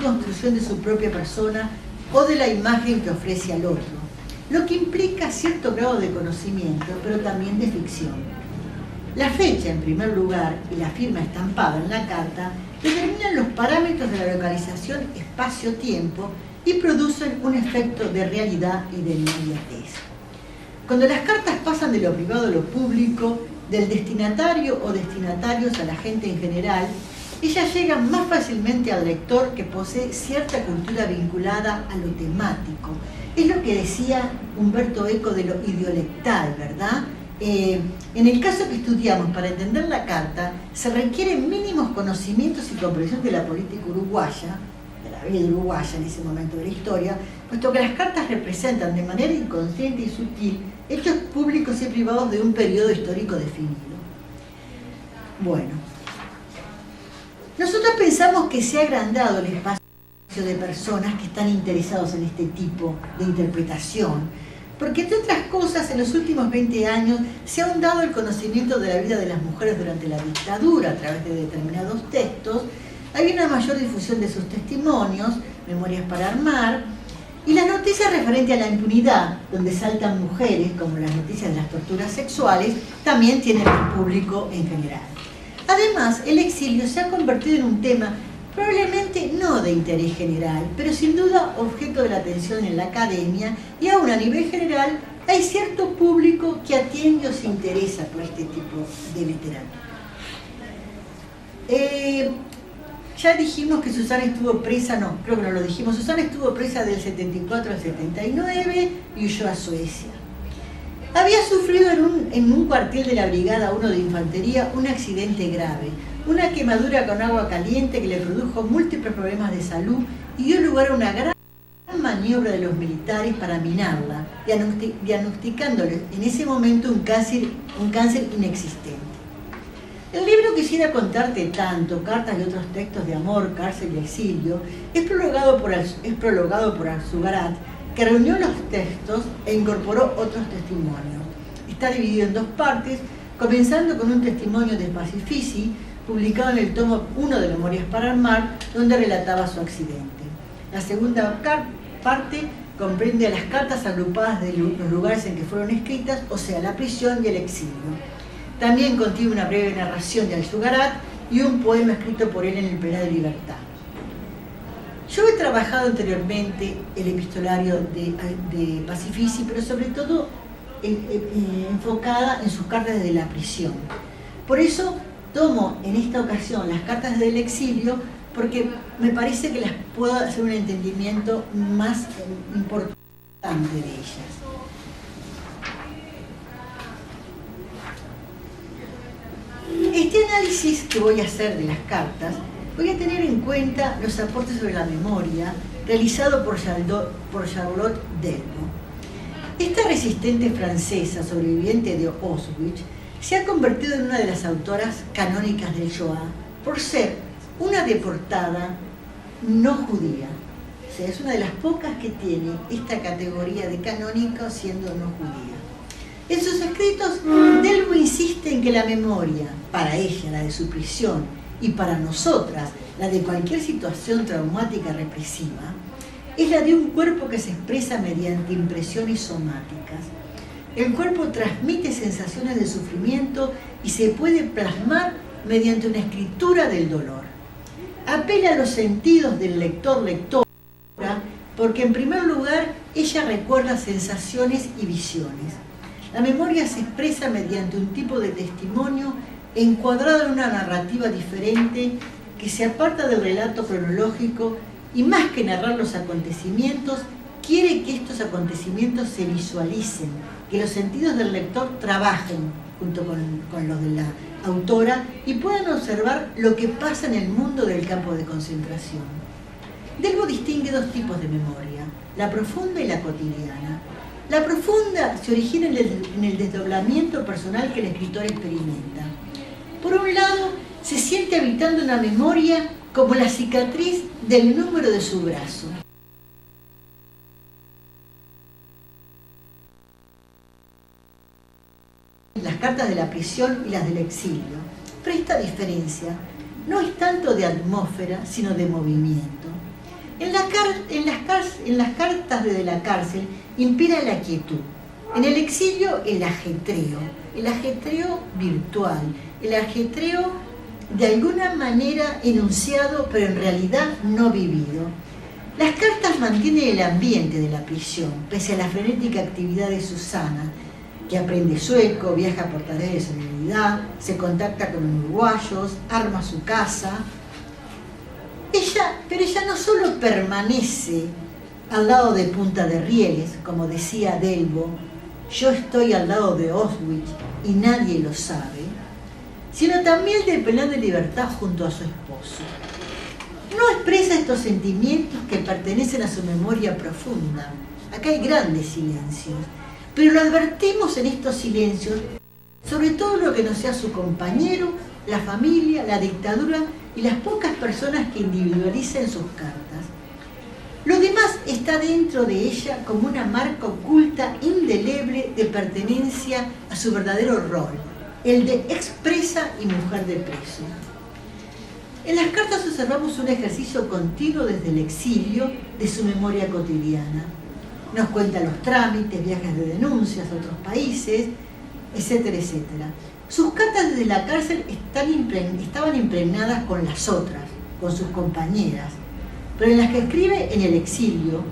construcción de su propia persona o de la imagen que ofrece al otro, lo que implica cierto grado de conocimiento, pero también de ficción. La fecha, en primer lugar, y la firma estampada en la carta, determinan los parámetros de la localización espacio-tiempo y producen un efecto de realidad y de inmediatez. Cuando las cartas pasan de lo privado a lo público, del destinatario o destinatarios a la gente en general, ellas llegan más fácilmente al lector que posee cierta cultura vinculada a lo temático. Es lo que decía Umberto Eco de lo idiolectal, ¿verdad? En el caso que estudiamos, para entender la carta, se requieren mínimos conocimientos y comprensión de la política uruguaya, de la vida uruguaya en ese momento de la historia, puesto que las cartas representan de manera inconsciente y sutil hechos públicos y privados de un periodo histórico definido. Bueno, nosotros pensamos que se ha agrandado el espacio de personas que están interesados en este tipo de interpretación, porque entre otras cosas en los últimos 20 años se ha ahondado el conocimiento de la vida de las mujeres durante la dictadura a través de determinados textos, hay una mayor difusión de sus testimonios, memorias para armar, y las noticias referentes a la impunidad, donde saltan mujeres, como las noticias de las torturas sexuales, también tienen más público en general. Además, el exilio se ha convertido en un tema probablemente no de interés general, pero sin duda objeto de la atención en la academia, y aún a nivel general hay cierto público que atiende o se interesa por este tipo de literatura. Ya dijimos que Susana estuvo presa, no, creo que no lo dijimos, Susana estuvo presa del 74 al 79 y huyó a Suecia. Había sufrido en un cuartel de la Brigada 1 de Infantería un accidente grave, una quemadura con agua caliente que le produjo múltiples problemas de salud y dio lugar a una gran maniobra de los militares para minarla, diagnosticándole en ese momento un cáncer inexistente. El libro Quisiera contarte tanto, cartas y otros textos de amor, cárcel y exilio, es prologado por Alzugarat, que reunió los textos e incorporó otros testimonios. Está dividido en dos partes, comenzando con un testimonio de Pacifici, publicado en el tomo 1 de Memorias para Armar, donde relataba su accidente. La segunda parte comprende las cartas agrupadas de los lugares en que fueron escritas, o sea, la prisión y el exilio. También contiene una breve narración de Alzugarat y un poema escrito por él en el penal de Libertad. Yo he trabajado anteriormente el epistolario de Pacifici, pero sobre todo enfocada en sus cartas desde la prisión. Por eso tomo en esta ocasión las cartas del exilio, porque me parece que las puedo hacer un entendimiento más importante de ellas. Este análisis que voy a hacer de las cartas, voy a tener en cuenta los aportes sobre la memoria realizado por Charlotte Delbo. Esta resistente francesa sobreviviente de Auschwitz se ha convertido en una de las autoras canónicas del Shoah por ser una deportada no judía. O sea, es una de las pocas que tiene esta categoría de canónica siendo no judía. En sus escritos, Delbo insiste en que la memoria, para ella, la de su prisión, y para nosotras, la de cualquier situación traumática represiva, es la de un cuerpo que se expresa mediante impresiones somáticas. El cuerpo transmite sensaciones de sufrimiento y se puede plasmar mediante una escritura del dolor. Apela a los sentidos del lector-lectora, porque en primer lugar ella recuerda sensaciones y visiones. La memoria se expresa mediante un tipo de testimonio encuadrado en una narrativa diferente que se aparta del relato cronológico y más que narrar los acontecimientos, quiere que estos acontecimientos se visualicen, que los sentidos del lector trabajen junto con los de la autora y puedan observar lo que pasa en el mundo del campo de concentración. Delbo distingue dos tipos de memoria, la profunda y la cotidiana. La profunda se origina en el desdoblamiento personal que el escritor experimenta. Por un lado, se siente habitando una memoria como la cicatriz del número de su brazo. Las cartas de la prisión y las del exilio. Pero esta diferencia no es tanto de atmósfera, sino de movimiento. En las cartas desde la cárcel impera la quietud. En el exilio, el ajetreo virtual, el ajetreo de alguna manera enunciado, pero en realidad no vivido. Las cartas mantienen el ambiente de la prisión, pese a la frenética actividad de Susana, que aprende sueco, viaja por tareas de solidaridad, se contacta con uruguayos, arma su casa. Pero ella no solo permanece al lado de Punta de Rieles, como decía Delbo, yo estoy al lado de Auschwitz y nadie lo sabe, sino también del penal de libertad junto a su esposo. No expresa estos sentimientos que pertenecen a su memoria profunda. Acá hay grandes silencios, pero lo advertimos en estos silencios, sobre todo lo que no sea su compañero, la familia, la dictadura y las pocas personas que individualicen sus cartas. Lo demás está dentro de ella como una marca oculta, indeleble, de pertenencia a su verdadero rol, el de expresa y mujer de preso. En las cartas observamos un ejercicio continuo desde el exilio de su memoria cotidiana. Nos cuenta los trámites, viajes de denuncias a otros países, etcétera, etcétera. Sus cartas desde la cárcel estaban impregnadas con las otras, con sus compañeras, pero en las que escribe en el exilio,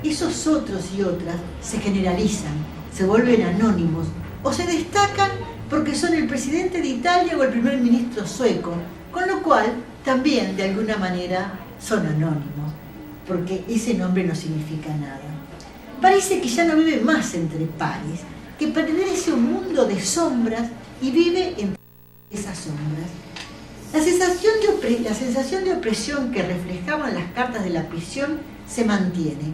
esos otros y otras se generalizan, se vuelven anónimos o se destacan porque son el presidente de Italia o el primer ministro sueco, con lo cual también de alguna manera son anónimos, porque ese nombre no significa nada. Parece que ya no vive más entre pares, que pertenece a un mundo de sombras y vive entre esas sombras. La sensación de opresión que reflejaban las cartas de la prisión se mantiene,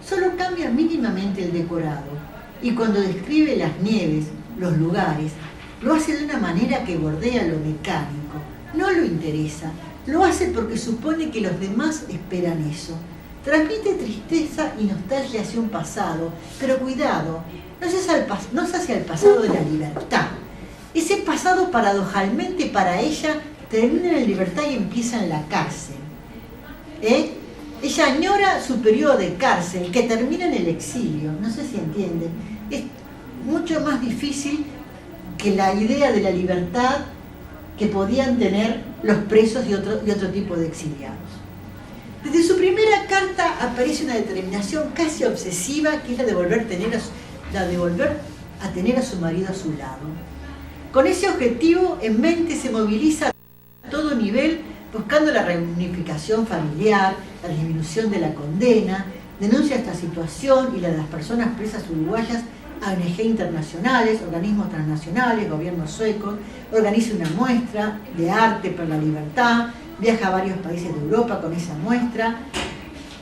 solo cambia mínimamente el decorado, y cuando describe las nieves, los lugares, lo hace de una manera que bordea lo mecánico, no lo interesa, lo hace porque supone que los demás esperan eso. Transmite tristeza y nostalgia hacia un pasado, pero cuidado, no es hacia el pasado de la libertad. Ese pasado paradojalmente para ella termina en la libertad y empieza en la cárcel. Ella añora su periodo de cárcel que termina en el exilio, no sé si entienden. Es mucho más difícil que la idea de la libertad que podían tener los presos y otro tipo de exiliados. Desde su primera carta aparece una determinación casi obsesiva, que es la de volver a tener a su marido a su lado. Con ese objetivo en mente se moviliza a todo nivel, buscando la reunificación familiar, la disminución de la condena, denuncia esta situación y la de las personas presas uruguayas a ONG internacionales, organismos transnacionales, gobiernos suecos, organiza una muestra de arte por la libertad, viaja a varios países de Europa con esa muestra,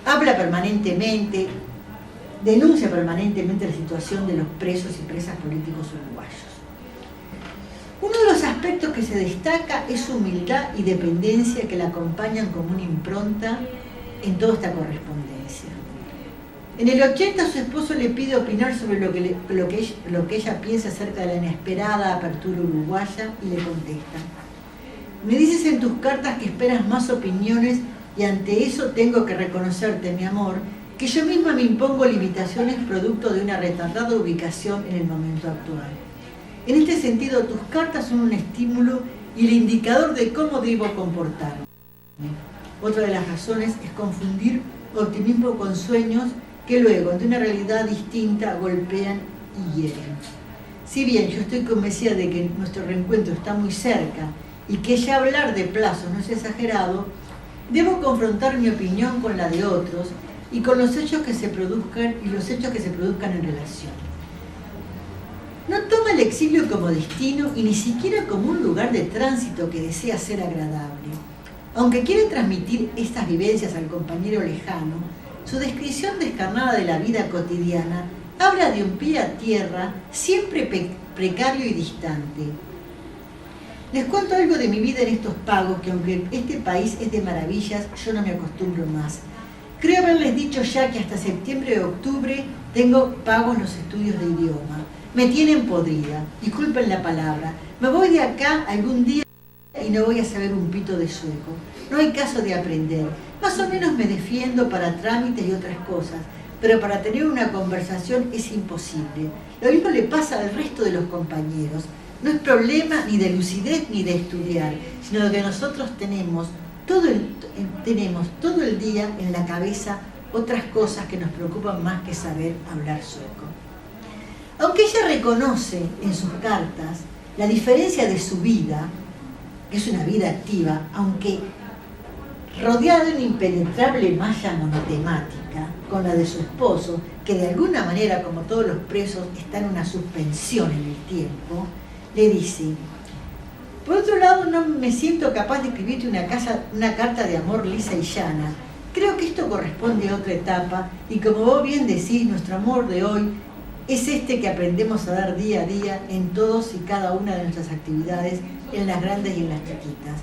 habla permanentemente, denuncia permanentemente la situación de los presos y presas políticos uruguayos. Uno de los aspectos que se destaca es su humildad y dependencia que la acompañan como una impronta en toda esta correspondencia. En el 80 su esposo le pide opinar sobre lo que ella piensa acerca de la inesperada apertura uruguaya y le contesta: me dices en tus cartas que esperas más opiniones y ante eso tengo que reconocerte, mi amor, que yo misma me impongo limitaciones producto de una retardada ubicación en el momento actual. En este sentido, tus cartas son un estímulo y el indicador de cómo debo comportarme. Otra de las razones es confundir optimismo con sueños que luego, ante una realidad distinta, golpean y hieren. Si bien yo estoy convencida de que nuestro reencuentro está muy cerca y que ya hablar de plazos no es exagerado, debo confrontar mi opinión con la de otros y con los hechos que se produzcan en relación. No toma el exilio como destino y ni siquiera como un lugar de tránsito que desea ser agradable. Aunque quiere transmitir estas vivencias al compañero lejano, su descripción descarnada de la vida cotidiana habla de un pie a tierra siempre precario y distante. Les cuento algo de mi vida en estos pagos, que aunque este país es de maravillas, yo no me acostumbro más. Creo haberles dicho ya que hasta septiembre o octubre tengo pagos los estudios de idioma. Me tienen podrida, disculpen la palabra. Me voy de acá algún día y no voy a saber un pito de sueco. no hay caso de aprender. Más o menos me defiendo para trámites y otras cosas, pero para tener una conversación es imposible. Lo mismo le pasa al resto de los compañeros. No es problema ni de lucidez ni de estudiar, sino que nosotros tenemos todo el día en la cabeza otras cosas que nos preocupan más que saber hablar sueco. Aunque ella reconoce en sus cartas la diferencia de su vida, que es una vida activa, aunque rodeada de una impenetrable malla monotemática, con la de su esposo, que de alguna manera, como todos los presos, está en una suspensión en el tiempo, le dice: por otro lado, no me siento capaz de escribirte una carta de amor lisa y llana. Creo que esto corresponde a otra etapa, y como vos bien decís, nuestro amor de hoy es este que aprendemos a dar día a día en todos y cada una de nuestras actividades, en las grandes y en las chiquitas.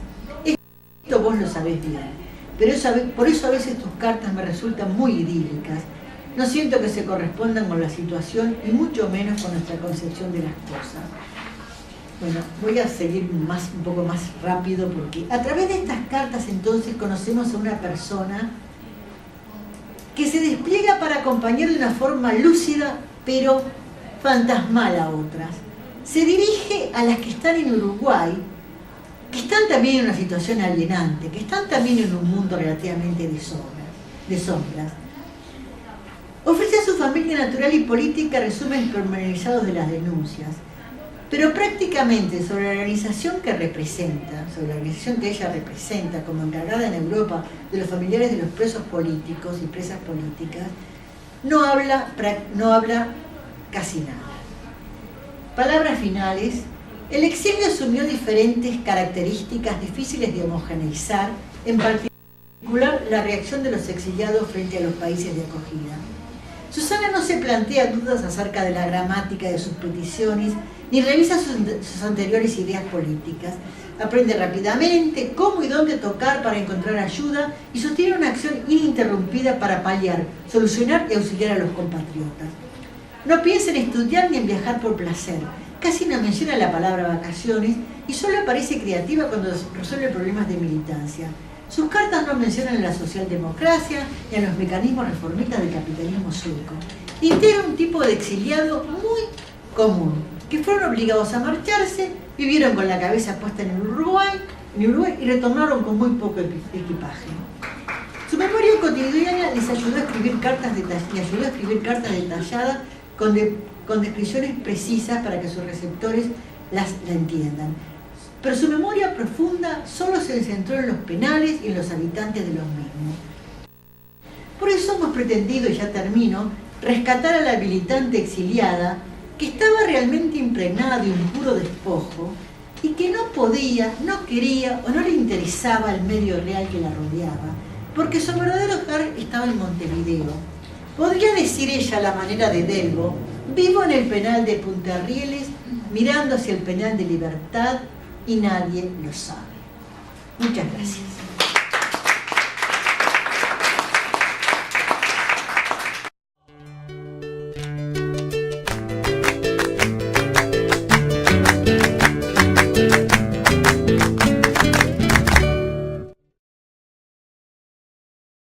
Esto vos lo sabés bien, pero por eso a veces tus cartas me resultan muy idílicas. No siento que se correspondan con la situación y mucho menos con nuestra concepción de las cosas. Bueno, voy a seguir un poco más rápido, porque a través de estas cartas entonces conocemos a una persona que se despliega para acompañar de una forma lúcida pero fantasmal a otras. Se dirige a las que están en Uruguay, que están también en una situación alienante, que están también en un mundo relativamente de sombras. Ofrece a su familia natural y política resúmenes pormenorizados de las denuncias, pero prácticamente sobre la organización que representa, sobre la organización que ella representa como encargada en Europa de los familiares de los presos políticos y presas políticas, no habla casi nada. Palabras finales. El exilio asumió diferentes características difíciles de homogeneizar, en particular la reacción de los exiliados frente a los países de acogida. Susana no se plantea dudas acerca de la gramática de sus peticiones, ni revisa sus anteriores ideas políticas. Aprende rápidamente cómo y dónde tocar para encontrar ayuda y sostiene una acción ininterrumpida para paliar, solucionar y auxiliar a los compatriotas. No piensa en estudiar ni en viajar por placer. Casi no menciona la palabra vacaciones y solo aparece creativa cuando resuelve problemas de militancia. Sus cartas no mencionan a la socialdemocracia ni a los mecanismos reformistas del capitalismo sueco. Integra un tipo de exiliado muy común, que fueron obligados a marcharse, vivieron con la cabeza puesta en Uruguay y retornaron con muy poco equipaje. Su memoria cotidiana les ayudó a escribir cartas detalladas con descripciones precisas para que sus receptores la entiendan. Pero su memoria profunda solo se centró en los penales y en los habitantes de los mismos. Por eso hemos pretendido, y ya termino, rescatar a la militante exiliada que estaba realmente impregnada de un puro despojo y que no podía, no quería o no le interesaba el medio real que la rodeaba, porque su verdadero hogar estaba en Montevideo. Podría decir ella a la manera de Delbo: vivo en el penal de Punta Rieles, mirando hacia el penal de Libertad, y nadie lo sabe. Muchas gracias.